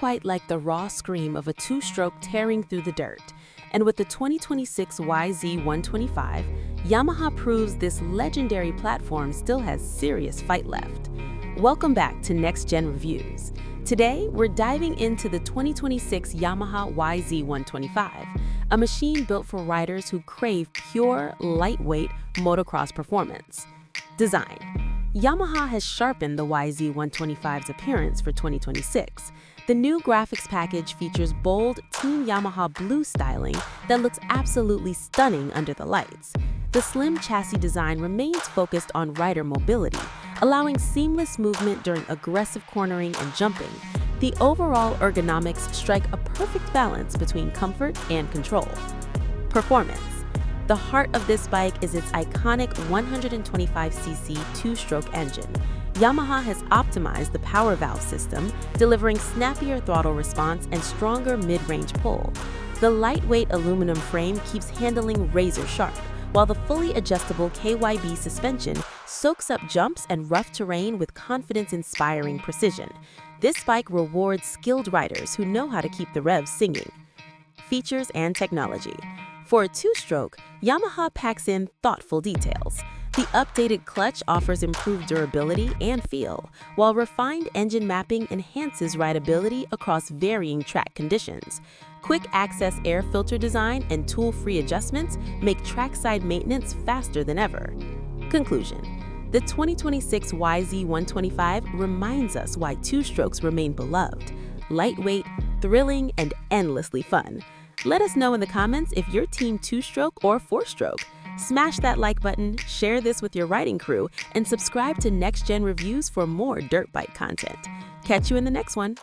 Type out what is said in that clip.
quite like the raw scream of a two-stroke tearing through the dirt. And with the 2026 YZ125, Yamaha proves this legendary platform still has serious fight left. Welcome back to Next Gen Reviews. Today, we're diving into the 2026 Yamaha YZ125, a machine built for riders who crave pure, lightweight motocross performance. Design. Yamaha has sharpened the YZ125's appearance for 2026. The new graphics package features bold Team Yamaha blue styling that looks absolutely stunning under the lights. The slim chassis design remains focused on rider mobility, allowing seamless movement during aggressive cornering and jumping. The overall ergonomics strike a perfect balance between comfort and control. Performance. The heart of this bike is its iconic 125cc two-stroke engine. Yamaha has optimized the power valve system, delivering snappier throttle response and stronger mid-range pull. The lightweight aluminum frame keeps handling razor sharp, while the fully adjustable KYB suspension soaks up jumps and rough terrain with confidence-inspiring precision. This bike rewards skilled riders who know how to keep the revs singing. Features and technology. For a two-stroke, Yamaha packs in thoughtful details. The updated clutch offers improved durability and feel, while refined engine mapping enhances rideability across varying track conditions. Quick access air filter design and tool-free adjustments make trackside maintenance faster than ever. Conclusion. The 2026 YZ125 reminds us why two-strokes remain beloved: lightweight, thrilling, and endlessly fun. Let us know in the comments if you're team two-stroke or four-stroke. Smash that like button, share this with your riding crew, and subscribe to Next Gen Reviews for more dirt bike content. Catch you in the next one.